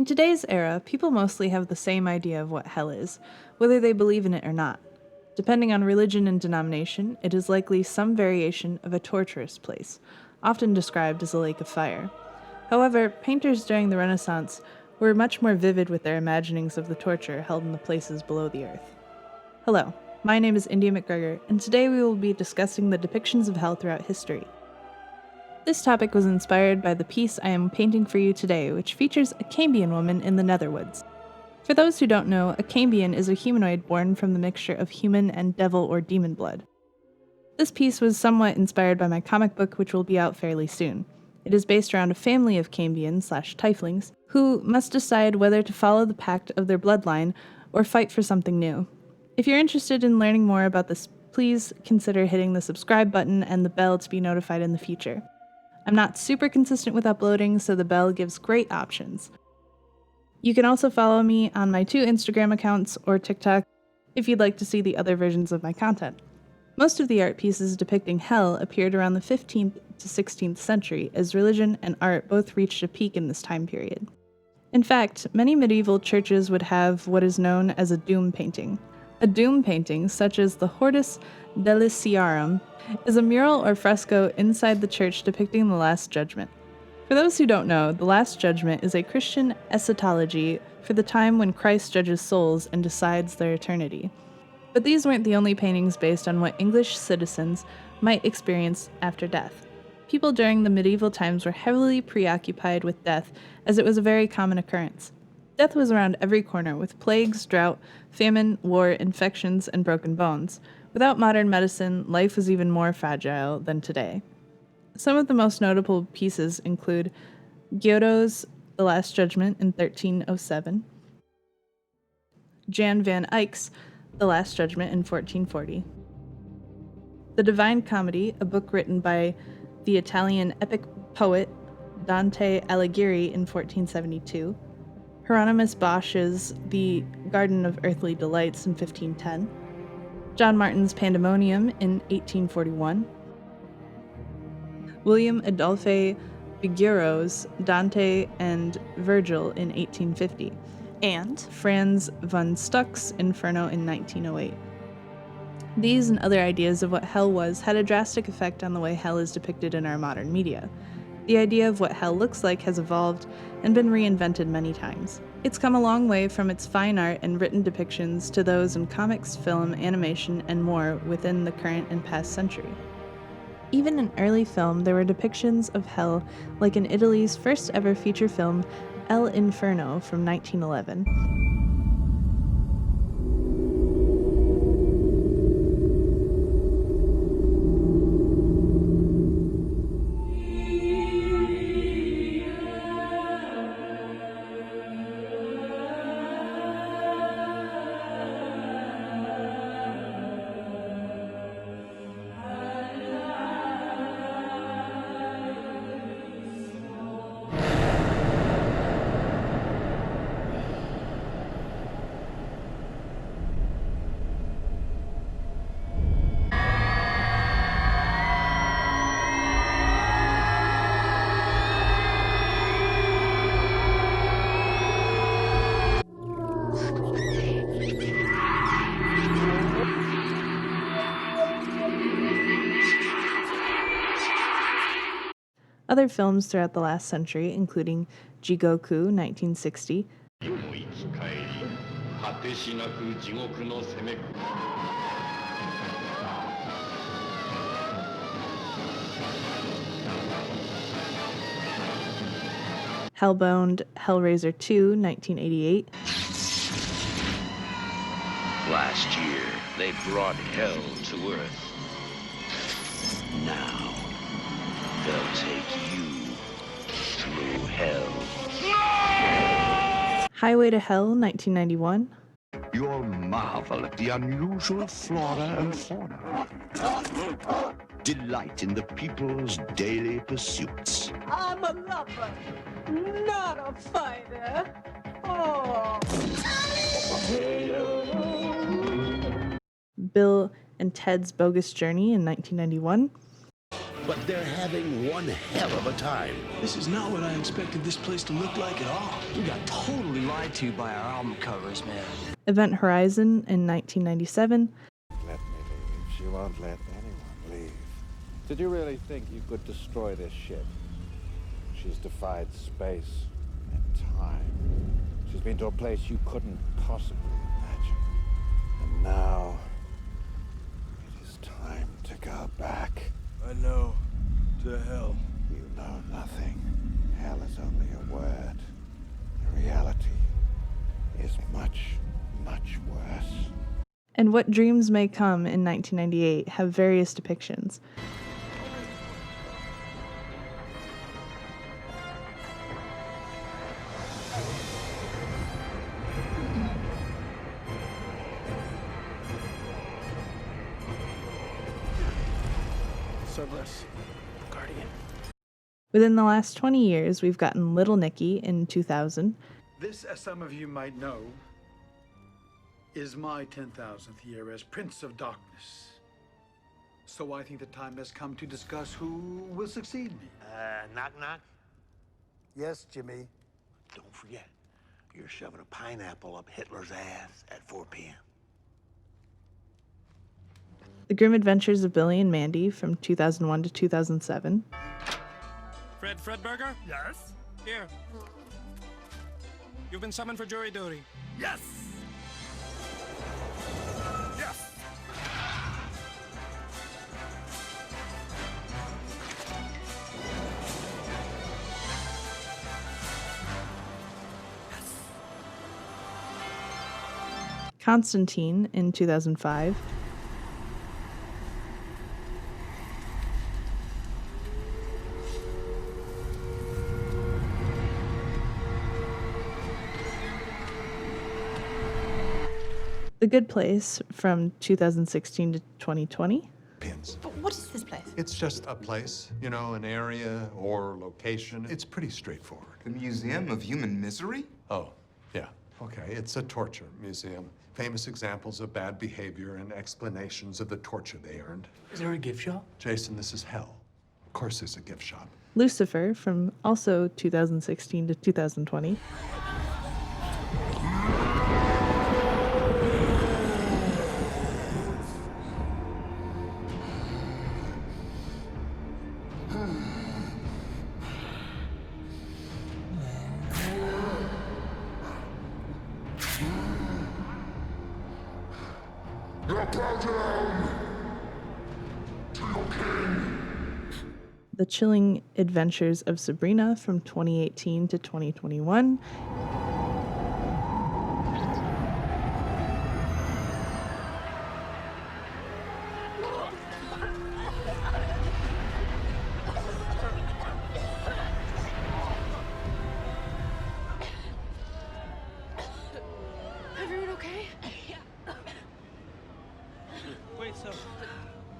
In today's era, people mostly have the same idea of what hell is, whether they believe in it or not. Depending on religion and denomination, it is likely some variation of a torturous place, often described as a lake of fire. However, painters during the Renaissance were much more vivid with their imaginings of the torture held in the places below the earth. Hello, my name is India McGregor, and today we will be discussing the depictions of hell throughout history. This topic was inspired by the piece I am painting for you today, which features a Cambian woman in the Netherwoods. For those who don't know, a Cambian is a humanoid born from the mixture of human and devil or demon blood. This piece was somewhat inspired by my comic book, which will be out fairly soon. It is based around a family of Cambians/Tieflings who must decide whether to follow the pact of their bloodline or fight for something new. If you're interested in learning more about this, please consider hitting the subscribe button and the bell to be notified in the future. I'm not super consistent with uploading, so the bell gives great options. You can also follow me on my 2 Instagram accounts or TikTok if you'd like to see the other versions of my content. Most of the art pieces depicting hell appeared around the 15th to 16th century, as religion and art both reached a peak in this time period. In fact, many medieval churches would have what is known as a doom painting. A doom painting, such as the Hortus Deliciarum, is a mural or fresco inside the church depicting the Last Judgment. For those who don't know, the Last Judgment is a Christian eschatology for the time when Christ judges souls and decides their eternity. But these weren't the only paintings based on what English citizens might experience after death. People during the medieval times were heavily preoccupied with death, as it was a very common occurrence. Death was around every corner, with plagues, drought, famine, war, infections, and broken bones. Without modern medicine, life was even more fragile than today. Some of the most notable pieces include Giotto's The Last Judgment in 1307, Jan van Eyck's The Last Judgment in 1440, The Divine Comedy, a book written by the Italian epic poet Dante Alighieri in 1472, Hieronymus Bosch's The Garden of Earthly Delights in 1510, John Martin's Pandemonium in 1841, William Adolphe Biguero's Dante and Virgil in 1850, and Franz von Stuck's Inferno in 1908. These and other ideas of what hell was had a drastic effect on the way hell is depicted in our modern media. The idea of what hell looks like has evolved and been reinvented many times. It's come a long way from its fine art and written depictions to those in comics, film, animation, and more within the current and past century. Even in early film, there were depictions of hell, like in Italy's first ever feature film, El Inferno from 1911. Other films throughout the last century, including Jigoku, 1960, Hellbound, Hellraiser 2, 1988, Last year, they brought hell to Earth. Now, they'll take you through hell. Highway to Hell, 1991, You'll marvel at the unusual flora and fauna. Delight in the people's daily pursuits. I'm a lover, not a fighter. Oh. Bill and Ted's Bogus Journey in 1991, but they're having one hell of a time. This is not what I expected this place to look like at all. We got totally lied to by our album covers, man. Event Horizon in 1997. Let me leave. She won't let anyone leave. Did you really think you could destroy this ship? She's defied space and time. She's been to a place you couldn't possibly imagine. And now, it is time to go back. I know. To hell. You know nothing. Hell is only a word. The reality is much, much worse. And What Dreams May Come in 1998 have various depictions. Cerberus. Guardian. Within the last 20 years, we've gotten Little Nicky in 2000. This, as some of you might know, is my 10,000th year as Prince of Darkness. So I think the time has come to discuss who will succeed me. Knock knock? Yes, Jimmy. Don't forget, you're shoving a pineapple up Hitler's ass at 4 p.m. The Grim Adventures of Billy and Mandy from 2001 to 2007. Fredberger? Yes? Here. You've been summoned for jury duty. Yes! Yes! Constantine in 2005. The Good Place from 2016 to 2020. Pins. But what is this place? It's just a place, you know, an area or location. It's pretty straightforward. The Museum of Human Misery? Oh, yeah. Okay, it's a torture museum. Famous examples of bad behavior and explanations of the torture they earned. Is there a gift shop? Jason, this is hell. Of course there's a gift shop. Lucifer from also 2016 to 2020. The Chilling Adventures of Sabrina from 2018 to 2021. Everyone okay? Wait, so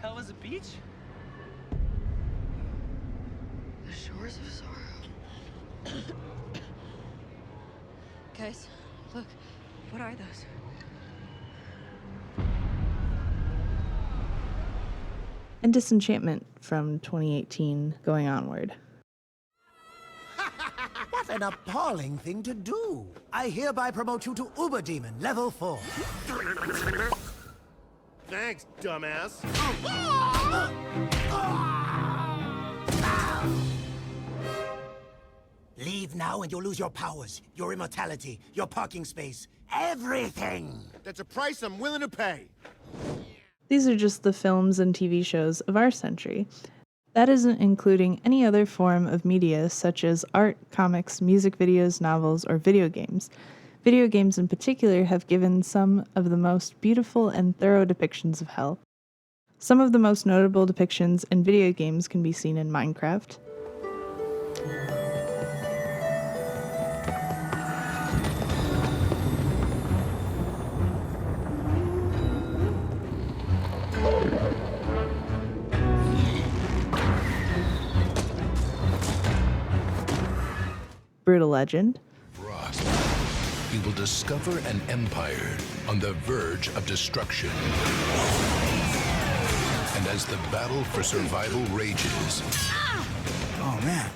hell is a beach? The shores of sorrow. Guys, look. What are those? And Disenchantment from 2018 going onward. What an appalling thing to do. I hereby promote you to Uber Demon, level 4. Thanks, dumbass. Leave now and you'll lose your powers, your immortality, your parking space, everything. That's a price I'm willing to pay. These are just the films and TV shows of our century. That isn't including any other form of media such as art, comics, music videos, novels, or video games. Video games in particular have given some of the most beautiful and thorough depictions of hell. Some of the most notable depictions in video games can be seen in Minecraft, Brutal Legend, Frost. You will discover an empire on the verge of destruction. And as the battle for survival rages. Oh man,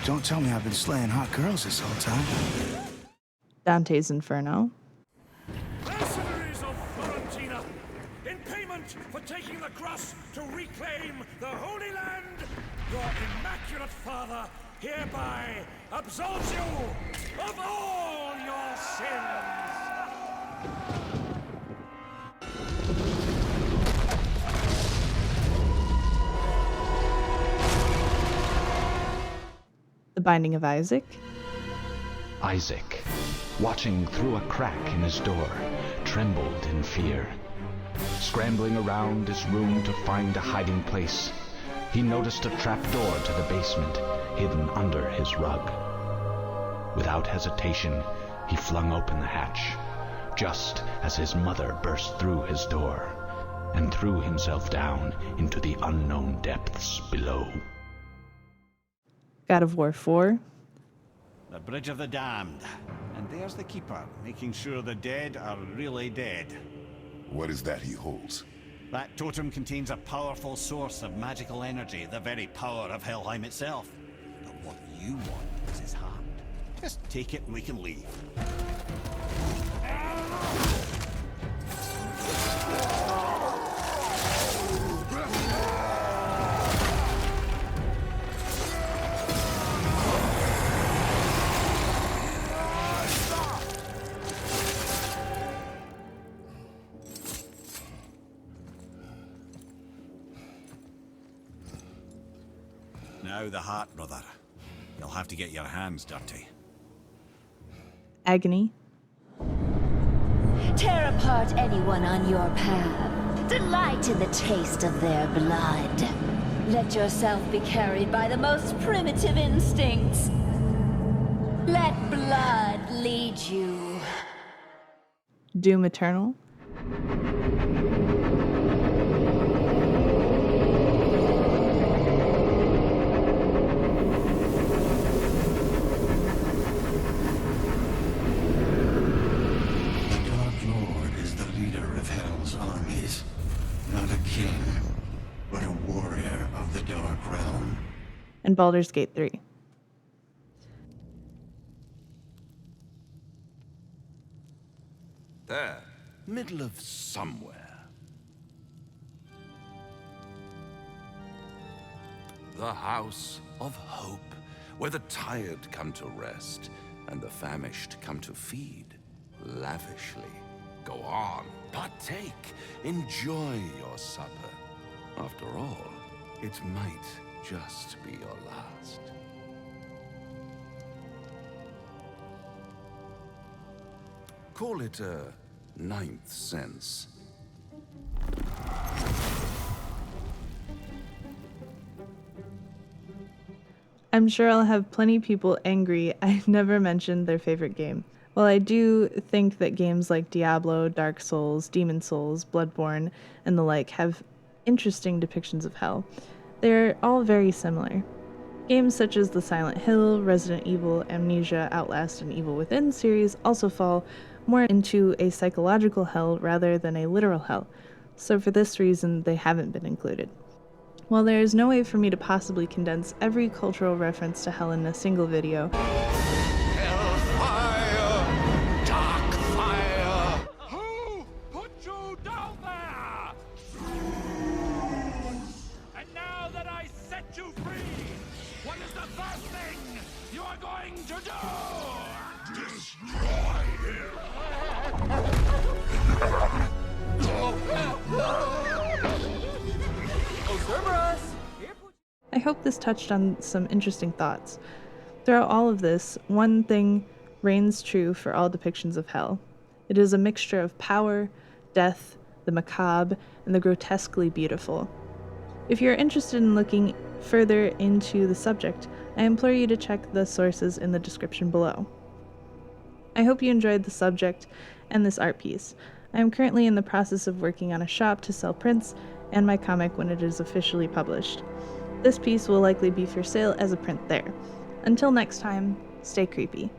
don't tell me I've been slaying hot girls this whole time. Dante's Inferno. Mercenaries of Florentina, in payment for taking the cross to reclaim the Holy Land, your immaculate father hereby absolves you of all your sins. The Binding of Isaac. Isaac, watching through a crack in his door, trembled in fear. Scrambling around his room to find a hiding place, he noticed a trapdoor to the basement hidden under his rug. Without hesitation, he flung open the hatch, just as his mother burst through his door and threw himself down into the unknown depths below. God of War 4. The Bridge of the Damned. And there's the Keeper, making sure the dead are really dead. What is that he holds? That totem contains a powerful source of magical energy, the very power of Helheim itself. But what you want is his heart. Just take it and we can leave. Now the heart, brother. You'll have to get your hands dirty. Agony. Tear apart anyone on your path. Delight in the taste of their blood. Let yourself be carried by the most primitive instincts. Let blood lead you. Doom Eternal. And Baldur's Gate 3. There, middle of somewhere. The House of Hope, where the tired come to rest and the famished come to feed lavishly. Go on, partake, enjoy your supper. After all, it might just be your last. Call it a ninth sense. I'm sure I'll have plenty of people angry I never mentioned their favorite game. While I do think that games like Diablo, Dark Souls, Demon Souls, Bloodborne, and the like have interesting depictions of hell, they're all very similar. Games such as the Silent Hill, Resident Evil, Amnesia, Outlast, and Evil Within series also fall more into a psychological hell rather than a literal hell, so for this reason they haven't been included. While there is no way for me to possibly condense every cultural reference to hell in a single video, I hope this touched on some interesting thoughts. Throughout all of this, one thing reigns true for all depictions of hell. It is a mixture of power, death, the macabre, and the grotesquely beautiful. If you're interested in looking further into the subject, I implore you to check the sources in the description below. I hope you enjoyed the subject and this art piece. I am currently in the process of working on a shop to sell prints and my comic when it is officially published. This piece will likely be for sale as a print there. Until next time, stay creepy.